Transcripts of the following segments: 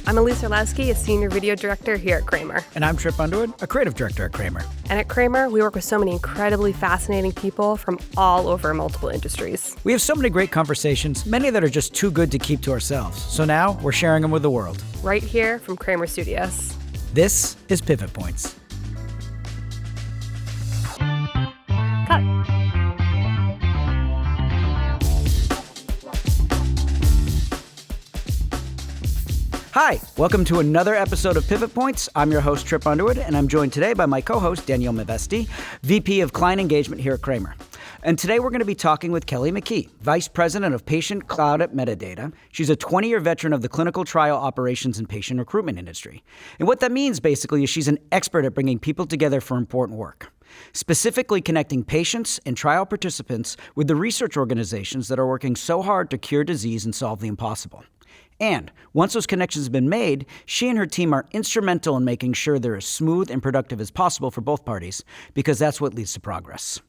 I'm Elise Orlowski, a senior video director here at Cramer. And I'm Tripp Underwood, a creative director at Cramer. And at Cramer, we work with so many incredibly fascinating people from all over multiple industries. We have so many great conversations, many that are just too good to keep to ourselves. So now we're sharing them with the world. Right here from Cramer Studios. This is Pivot Points. Cut. Hi, welcome to another episode of Pivot Points. I'm your host, Tripp Underwood, and I'm joined today by my co-host, Danielle Malvesti, VP of Client Engagement here at Cramer. And today we're going to be talking with Kelly McKee, Vice President of Patient Cloud at Medidata. She's a 20-year veteran of the clinical trial operations and patient recruitment industry. And what that means, basically, is she's an expert at bringing people together for important work, specifically connecting patients and trial participants with the research organizations that are working so hard to cure disease and solve the impossible. And once those connections have been made, she and her team are instrumental in making sure they're as smooth and productive as possible for both parties, because that's what leads to progress.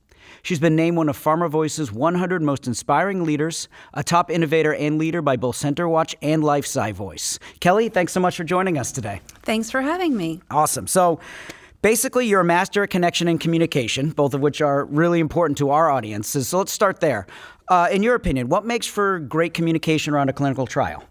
She's been named one of PharmaVoice's 100 Most Inspiring Leaders, a top innovator and leader by both CenterWatch and LifeSci Voice. Kelly, thanks so much for joining us today. Thanks for having me. Awesome. So basically, you're a master at connection and communication, both of which are really important to our audiences. So let's start there. In your opinion, what makes for great communication around a clinical trial?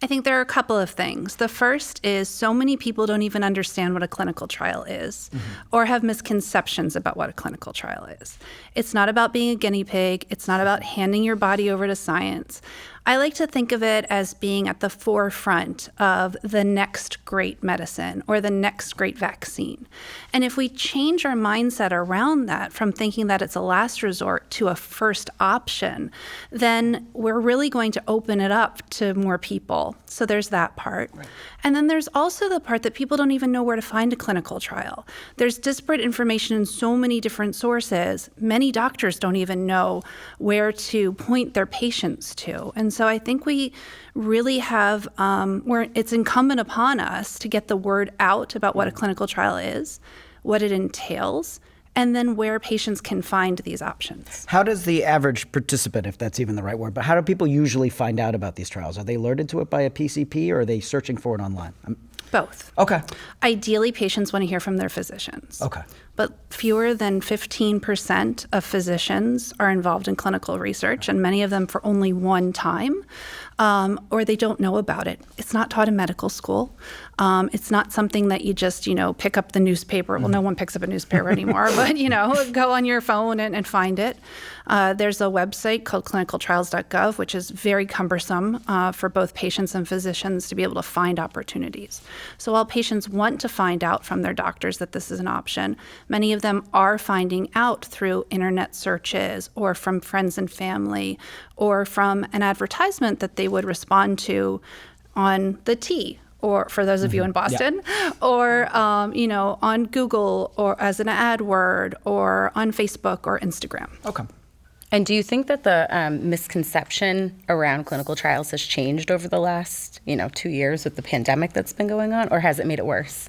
I think there are a couple of things. The first is so many people don't even understand what a clinical trial is or have misconceptions about what a clinical trial is. It's not about being a guinea pig. It's not about handing your body over to science. I like to think of it as being at the forefront of the next great medicine or the next great vaccine. And if we change our mindset around that from thinking that it's a last resort to a first option, then we're really going to open it up to more people. So there's that part. Right. And then there's also the part that people don't even know where to find a clinical trial. There's disparate information in so many different sources. Many doctors don't even know where to point their patients to. And so I think we really have, it's incumbent upon us to get the word out about what a clinical trial is, what it entails, and then where patients can find these options. How does the average participant, if that's even the right word, but how do people usually find out about these trials? Are they alerted to it by a PCP or are they searching for it online? Both. Okay. Ideally, patients want to hear from their physicians. Okay. But fewer than 15% of physicians are involved in clinical research, and many of them for only one time, or they don't know about it. It's not taught in medical school. It's not something that you just, pick up the newspaper. Well, no one picks up a newspaper anymore, but, go on your phone and find it. There's a website called clinicaltrials.gov, which is very cumbersome for both patients and physicians to be able to find opportunities. So while patients want to find out from their doctors that this is an option, many of them are finding out through internet searches or from friends and family or from an advertisement that they would respond to on the T, or for those of you in Boston, or on Google or as an AdWord or on Facebook or Instagram. Okay. And do you think that the misconception around clinical trials has changed over the last, 2 years with the pandemic that's been going on, or has it made it worse?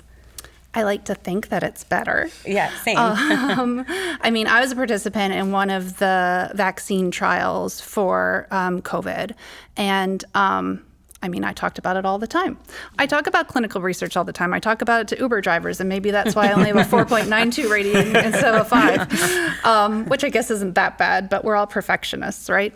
I like to think that it's better. Yeah, same. I was a participant in one of the vaccine trials for COVID, and I talked about it all the time. I talk about clinical research all the time. I talk about it to Uber drivers, and maybe that's why I only have a 4.92 rating instead of a 5, which I guess isn't that bad, but we're all perfectionists, right?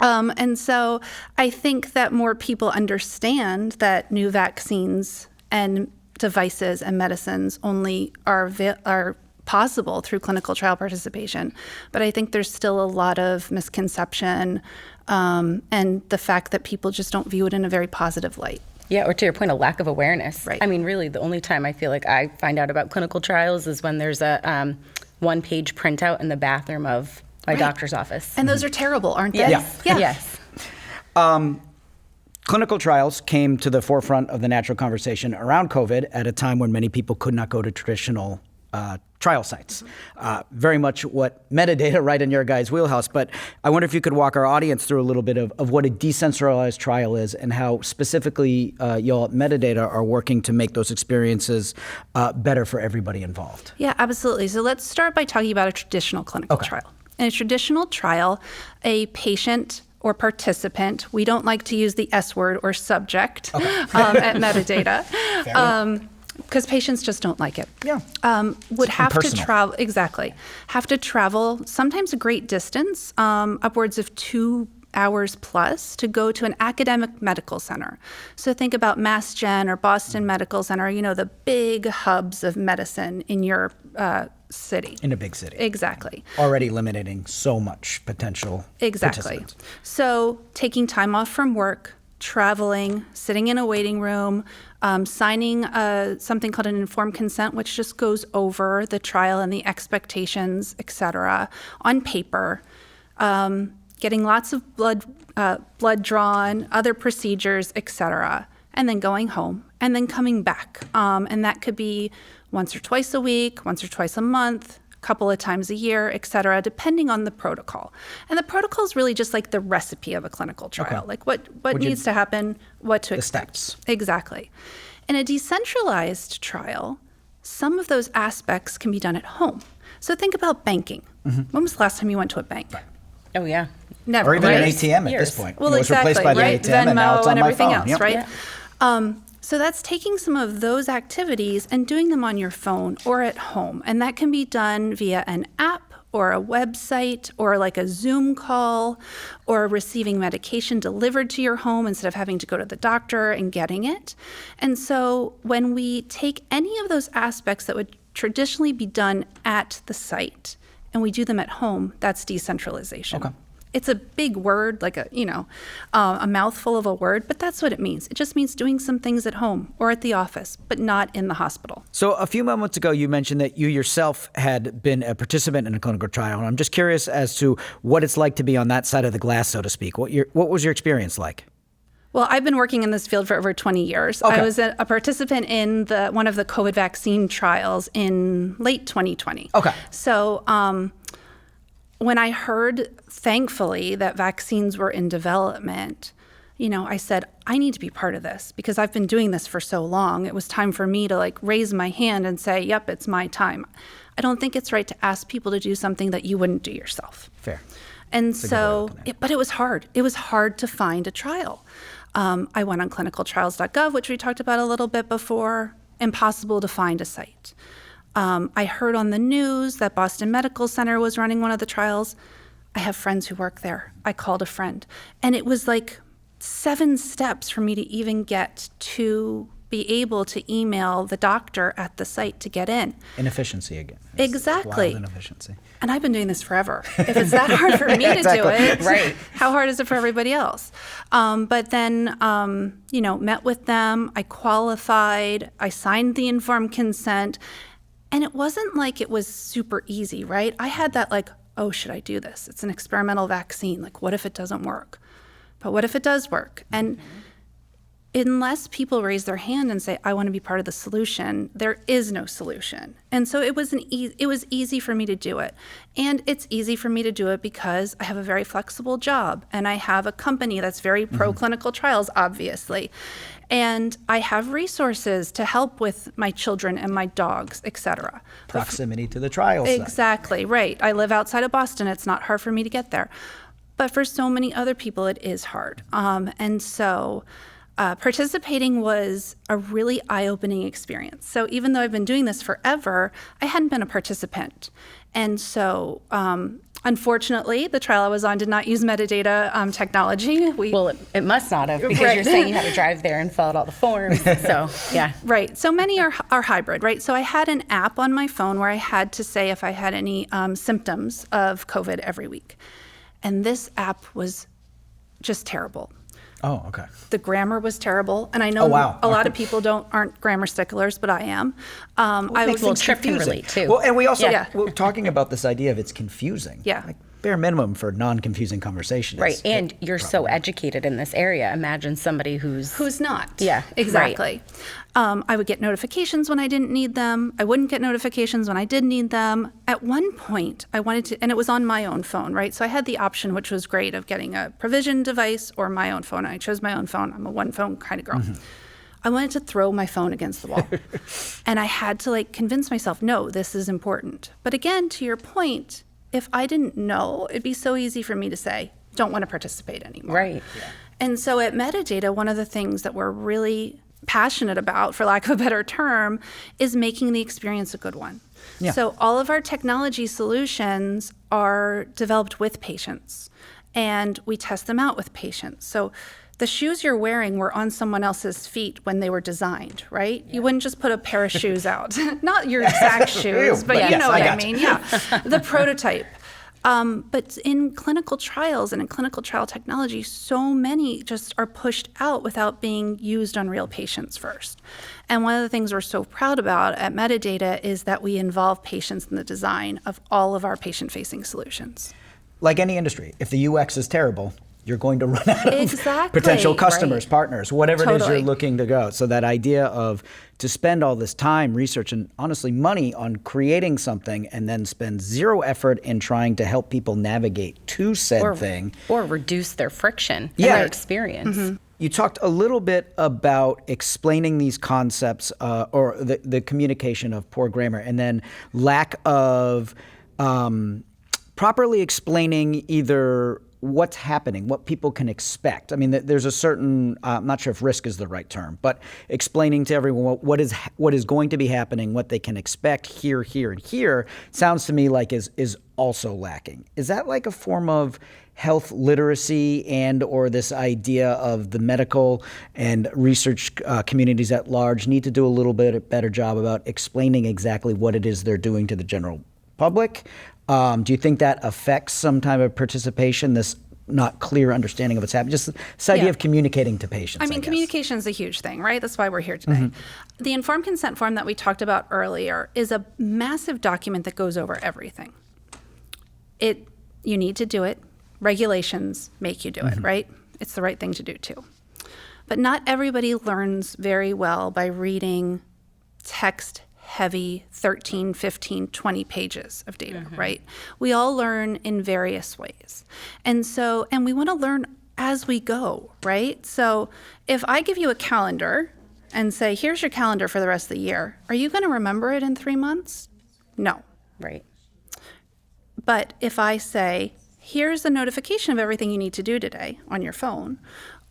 And so I think that more people understand that new vaccines and devices and medicines only are possible through clinical trial participation. But I think there's still a lot of misconception and the fact that people just don't view it in a very positive light. Yeah, or to your point, a lack of awareness. Right. Really, the only time I feel like I find out about clinical trials is when there's a one-page printout in the bathroom of my doctor's office. And those are terrible, aren't they? Yes. Yeah. Yes. Clinical trials came to the forefront of the natural conversation around COVID at a time when many people could not go to traditional trial sites. Very much what Medidata right in your guys' wheelhouse. But I wonder if you could walk our audience through a little bit of what a decentralized trial is and how specifically y'all at Medidata are working to make those experiences better for everybody involved. Yeah, absolutely. So let's start by talking about a traditional clinical trial. In a traditional trial, a patient or participant. We don't like to use the S word or subject at Medidata. Because patients just don't like it. Yeah. Would have to impersonal. travel, exactly. Have to travel sometimes a great distance, upwards of 2 hours plus, to go to an academic medical center. So think about Mass Gen or Boston Medical Center, the big hubs of medicine in your city. In a big city. Exactly. Already eliminating so much potential Exactly. participants. So taking time off from work, traveling, sitting in a waiting room, signing something called an informed consent, which just goes over the trial and the expectations, et cetera, on paper, getting lots of blood drawn, other procedures, et cetera, and then going home and then coming back. And that could be once or twice a week, once or twice a month, a couple of times a year, et cetera, depending on the protocol. And the protocol is really just like the recipe of a clinical trial, like what needs to happen, what to expect. Steps. Exactly. In a decentralized trial, some of those aspects can be done at home. So think about banking. When was the last time you went to a bank? Oh, yeah. Never. Or even right? an ATM at Years. this point. Well, It was exactly, replaced by the right? ATM, and now Venmo it's on and my everything phone. else, Yep. right? So that's taking some of those activities and doing them on your phone or at home. And that can be done via an app or a website or like a Zoom call or receiving medication delivered to your home instead of having to go to the doctor and getting it. And so when we take any of those aspects that would traditionally be done at the site and we do them at home, that's decentralization. Okay. It's a big word, like a mouthful of a word, but that's what it means. It just means doing some things at home or at the office, but not in the hospital. So a few moments ago, you mentioned that you yourself had been a participant in a clinical trial. And I'm just curious as to what it's like to be on that side of the glass, so to speak. What was your experience like? Well, I've been working in this field for over 20 years. Okay. I was a participant in one of the COVID vaccine trials in late 2020. Okay. So when I heard, thankfully, that vaccines were in development, I said, I need to be part of this because I've been doing this for so long. It was time for me to raise my hand and say, yep, it's my time. I don't think it's right to ask people to do something that you wouldn't do yourself. Fair. And so, but it was hard. It was hard to find a trial. I went on clinicaltrials.gov, which we talked about a little bit before. Impossible to find a site. I heard on the news that Boston Medical Center was running one of the trials. I have friends who work there. I called a friend. And it was like 7 steps for me to even get to be able to email the doctor at the site to get in. Inefficiency again. Exactly. Wild inefficiency. And I've been doing this forever. If it's that hard for me to do it, Right. how hard is it for everybody else? But then, met with them. I qualified. I signed the informed consent. And it wasn't like it was super easy, right? I had that oh, should I do this? It's an experimental vaccine. What if it doesn't work? But what if it does work? And unless people raise their hand and say, I want to be part of the solution, there is no solution. And so it was easy for me to do it. And it's easy for me to do it because I have a very flexible job and I have a company that's very pro-clinical trials, obviously. And I have resources to help with my children and my dogs, et cetera. Proximity to the trial site. Exactly, right. I live outside of Boston. It's not hard for me to get there. But for so many other people, it is hard. And so participating was a really eye-opening experience. So even though I've been doing this forever, I hadn't been a participant. And so unfortunately, the trial I was on did not use metadata technology. Well, it must not have because you're saying you had to drive there and fill out all the forms. So, yeah. Right. So many are hybrid, right? So I had an app on my phone where I had to say if I had any symptoms of COVID every week. And this app was just terrible. Oh, okay. The grammar was terrible, and I know a lot of people aren't grammar sticklers, but I am. I was Tripp can relate too. Well, and we also we're talking about this idea of it's confusing. Yeah. Bare minimum for non-confusing conversation. Right, and you're so educated in this area. Imagine somebody who's not. Yeah, exactly. Right. I would get notifications when I didn't need them. I wouldn't get notifications when I did need them. At one point, I wanted to, and it was on my own phone, right? So I had the option, which was great, of getting a provision device or my own phone. I chose my own phone. I'm a one-phone kind of girl. I wanted to throw my phone against the wall. And I had to convince myself, no, this is important. But again, to your point, if I didn't know, it'd be so easy for me to say, don't want to participate anymore. Right. Yeah. And so at Medidata, one of the things that we're really passionate about, for lack of a better term, is making the experience a good one. Yeah. So all of our technology solutions are developed with patients, and we test them out with patients. So the shoes you're wearing were on someone else's feet when they were designed, right? You wouldn't just put a pair of shoes out. Not your exact shoes, but you yes, know what I got you. mean. Yeah, the prototype. But in clinical trials and in clinical trial technology, so many just are pushed out without being used on real patients first. And one of the things we're so proud about at Medidata is that we involve patients in the design of all of our patient-facing solutions. Like any industry, if the UX is terrible, you're going to run out of Exactly. potential customers, Right. partners, whatever it is Totally. you're looking to go. So that idea of to spend all this time, research, and honestly money on creating something and then spend zero effort in trying to help people navigate to said thing. Or reduce their friction in Yeah. their experience. You talked a little bit about explaining these concepts or the communication of poor grammar and then lack of properly explaining either what's happening, what people can expect. I mean, there's a certain, I'm not sure if risk is the right term, but explaining to everyone what is going to be happening, what they can expect here, and here, sounds to me like is also lacking. Is that like a form of health literacy and or this idea of the medical and research communities at large need to do a little bit better job about explaining exactly what it is they're doing to the general public? Do you think that affects some type of participation, this not clear understanding of what's happening? Just this idea of communicating to patients, I mean, communication is a huge thing, right? That's why we're here today. The informed consent form that we talked about earlier is a massive document that goes over everything. You need to do it. Regulations make you do it, right? It's the right thing to do too. But not everybody learns very well by reading text-heavy 13, 15, 20 pages of data, right? We all learn in various ways. And we want to learn as we go, right? So if I give you a calendar and say, here's your calendar for the rest of the year, are you going to remember it in 3 months? No. Right. But if I say, here's a notification of everything you need to do today on your phone,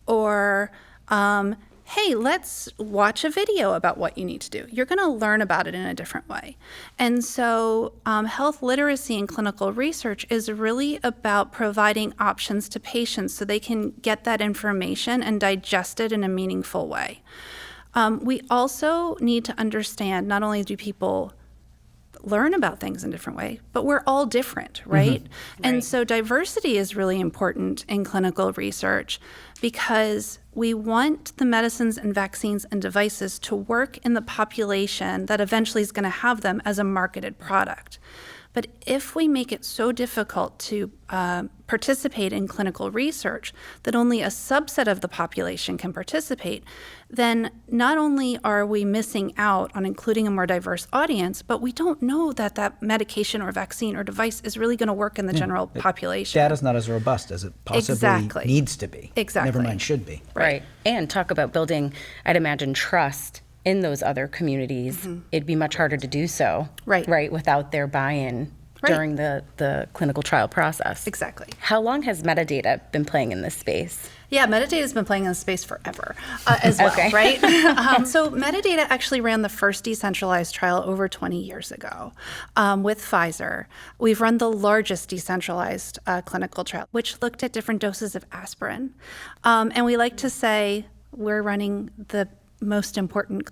or hey, let's watch a video about what you need to do, you're going to learn about it in a different way. And so health literacy in clinical research is really about providing options to patients so they can get that information and digest it in a meaningful way. We also need to understand, not only do people learn about things in a different way, but we're all different, right? And so diversity is really important in clinical research because we want the medicines and vaccines and devices to work in the population that eventually is going to have them as a marketed product. But if we make it so difficult to participate in clinical research that only a subset of the population can participate, then not only are we missing out on including a more diverse audience, but we don't know that that medication or vaccine or device is really going to work in the general population. Data's not as robust as it possibly needs to be. Exactly. Never mind should be. Right. And talk about building, I'd imagine, trust in those other communities. It'd be much harder to do so. Right. Without their buy-in during the clinical trial process. Exactly. How long has Medidata been playing in this space? Yeah, Medidata has been playing in this space forever as well, right? So Medidata actually ran the first decentralized trial over 20 years ago with Pfizer. We've run the largest decentralized clinical trial, which looked at different doses of aspirin. And we like to say we're running the most important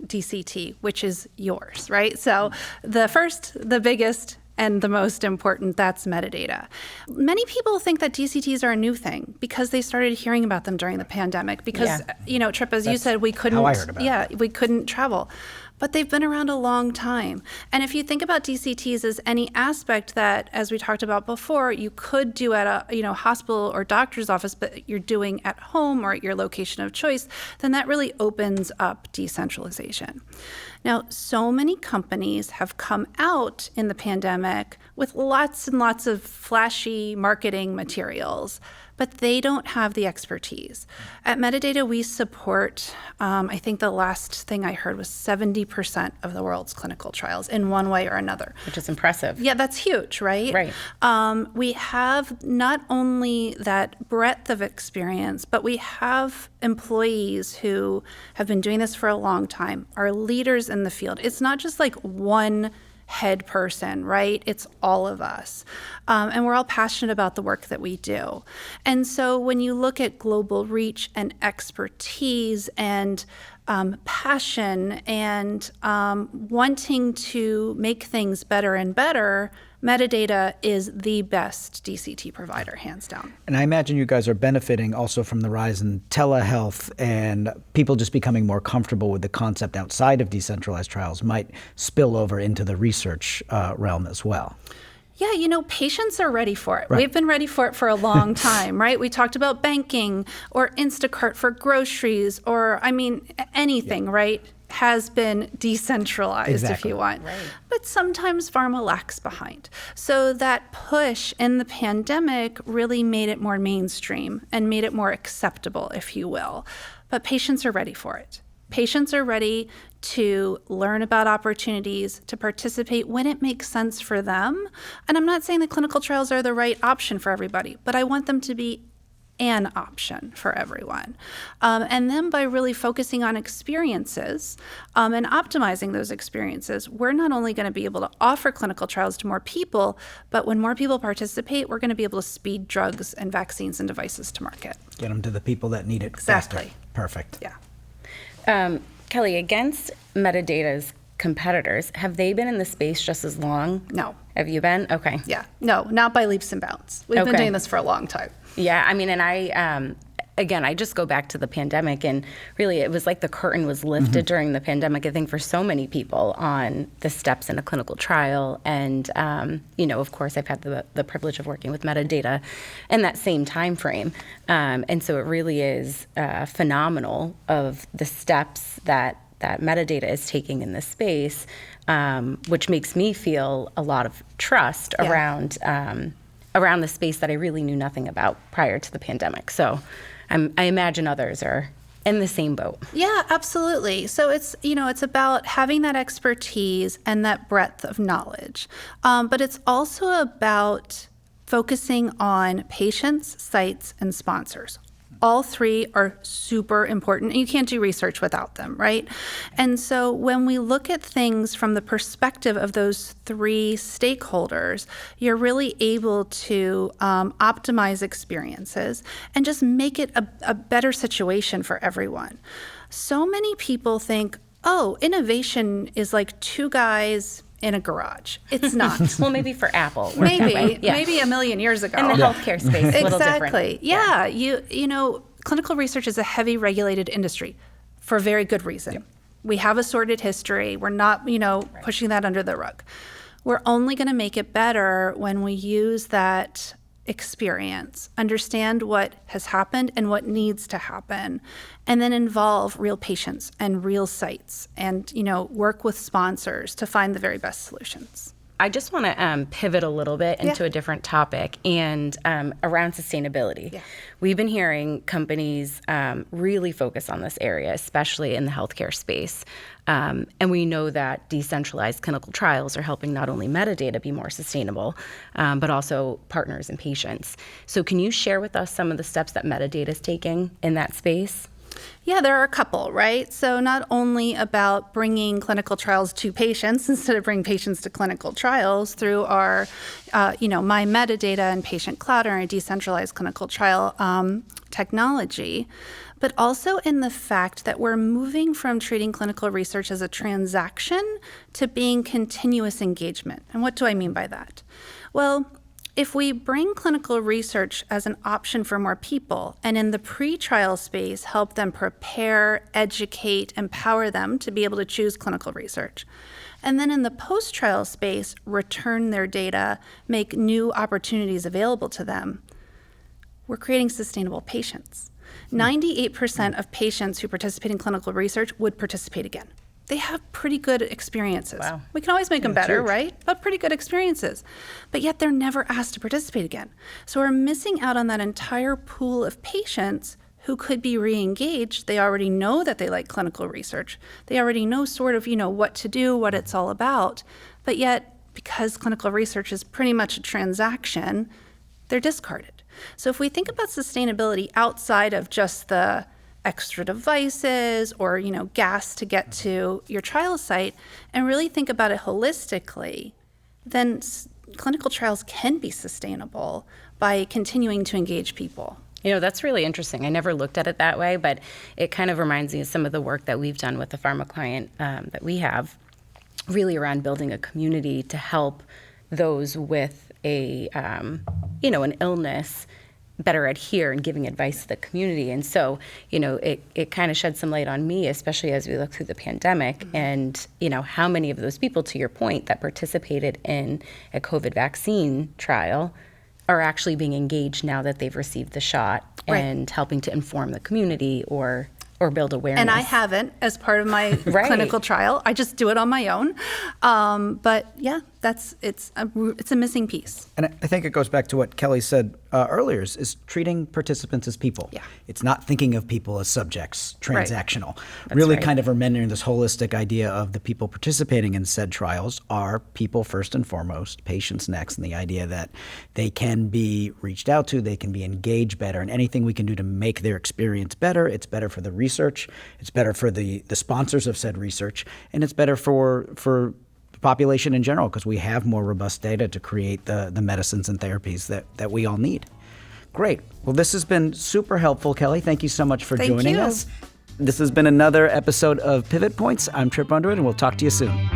DCT, which is yours, right? So the first, the biggest, and the most important, that's Medidata. Many people think that DCTs are a new thing because they started hearing about them during the pandemic because, Tripp, as you said, we couldn't, how I heard about it. we couldn't travel. But they've been around a long time. And if you think about DCTs as any aspect that, as we talked about before, you could do at a hospital or doctor's office, but you're doing at home or at your location of choice, then that really opens up decentralization. Now, so many companies have come out in the pandemic with lots and lots of flashy marketing materials, but they don't have the expertise. At Medidata, we support, I think the last thing I heard was 70 50% of the world's clinical trials in one way or another. Which is impressive. Yeah, that's huge, right? Right. We have not only that breadth of experience, but we have employees who have been doing this for a long time, are leaders in the field. It's not just like one head person, right? It's all of us. And we're all passionate about the work that we do. And so when you look at global reach and expertise and passion and wanting to make things better and better, Medidata is the best DCT provider, hands down. And I imagine you guys are benefiting also from the rise in telehealth and people just becoming more comfortable with the concept outside of decentralized trials might spill over into the research realm as well. Yeah, patients are ready for it. Right. We've been ready for it for a long time, right? We talked about banking or Instacart for groceries or, anything, right, has been decentralized, Exactly. if you want. Right. But sometimes pharma lags behind. So that push in the pandemic really made it more mainstream and made it more acceptable, if you will. But patients are ready for it. Patients are ready to learn about opportunities, to participate when it makes sense for them. And I'm not saying that clinical trials are the right option for everybody, but I want them to be an option for everyone. And then by really focusing on experiences and optimizing those experiences, we're not only going to be able to offer clinical trials to more people, but when more people participate, we're going to be able to speed drugs and vaccines and devices to market. Get them to the people that need it Exactly. faster. Perfect. Yeah. Kelly, against Medidata's competitors, have they been in the space just as long? No. Have you been? Okay. Yeah. No, not by leaps and bounds. We've been Okay. doing this for a long time. Yeah, and I just go back to the pandemic, and really it was like the curtain was lifted during the pandemic, I think, for so many people on the steps in a clinical trial. And, of course, I've had the privilege of working with Medidata in that same time frame. And so it really is phenomenal of the steps that Medidata is taking in this space, which makes me feel a lot of trust around the space that I really knew nothing about prior to the pandemic. So I imagine others are in the same boat. Yeah, absolutely. So it's about having that expertise and that breadth of knowledge. But it's also about focusing on patients, sites, and sponsors. All three are super important, and you can't do research without them, right? And so when we look at things from the perspective of those three stakeholders, you're really able to optimize experiences and just make it a better situation for everyone. So many people think, oh, innovation is like two guys in a garage. It's not. Well, maybe for Apple. Maybe a million years ago. In the healthcare space, a little different. Exactly. Yeah. Clinical research is a heavy regulated industry for a very good reason. Yep. We have a sordid history. We're not, pushing that under the rug. We're only going to make it better when we use that experience, understand what has happened and what needs to happen, and then involve real patients and real sites and, work with sponsors to find the very best solutions. I just want to pivot a little bit into a different topic and around sustainability. Yeah. We've been hearing companies really focus on this area, especially in the healthcare space. And we know that decentralized clinical trials are helping not only Medidata be more sustainable, but also partners and patients. So can you share with us some of the steps that Medidata is taking in that space? Yeah, there are a couple, right? So not only about bringing clinical trials to patients instead of bringing patients to clinical trials through our, My Medidata and Patient Cloud or our decentralized clinical trial technology, but also in the fact that we're moving from treating clinical research as a transaction to being continuous engagement. And what do I mean by that? Well, if we bring clinical research as an option for more people and in the pre-trial space help them prepare, educate, empower them to be able to choose clinical research, and then in the post-trial space return their data, make new opportunities available to them, we're creating sustainable patients. 98% of patients who participate in clinical research would participate again. They have pretty good experiences. Wow. We can always make them better, right? But pretty good experiences. But yet they're never asked to participate again. So we're missing out on that entire pool of patients who could be re-engaged. They already know that they like clinical research. They already know sort of, what to do, what it's all about. But yet, because clinical research is pretty much a transaction, they're discarded. So if we think about sustainability outside of just the extra devices or, gas to get to your trial site, and really think about it holistically, then clinical trials can be sustainable by continuing to engage people. That's really interesting. I never looked at it that way, but it kind of reminds me of some of the work that we've done with the pharma client that we have, really around building a community to help those with an illness better adhere and giving advice to the community. And so, it kind of shed some light on me, especially as we look through the pandemic and, how many of those people, to your point, that participated in a COVID vaccine trial are actually being engaged now that they've received the shot and helping to inform the community or build awareness. And I haven't as part of my clinical trial. I just do it on my own. But yeah, it's a missing piece. And I think it goes back to what Kelly said earlier, is treating participants as people. Yeah. It's not thinking of people as subjects, transactional. That's really right. kind of remembering this holistic idea of the people participating in said trials are people first and foremost, patients next, and the idea that they can be reached out to, they can be engaged better, and anything we can do to make their experience better, it's better for the research, it's better for the sponsors of said research, and it's better for the population in general because we have more robust data to create the medicines and therapies that we all need. Great. Well, this has been super helpful, Kelly. Thank you so much for joining us. This has been another episode of Pivot Points. I'm Tripp Underwood, and we'll talk to you soon.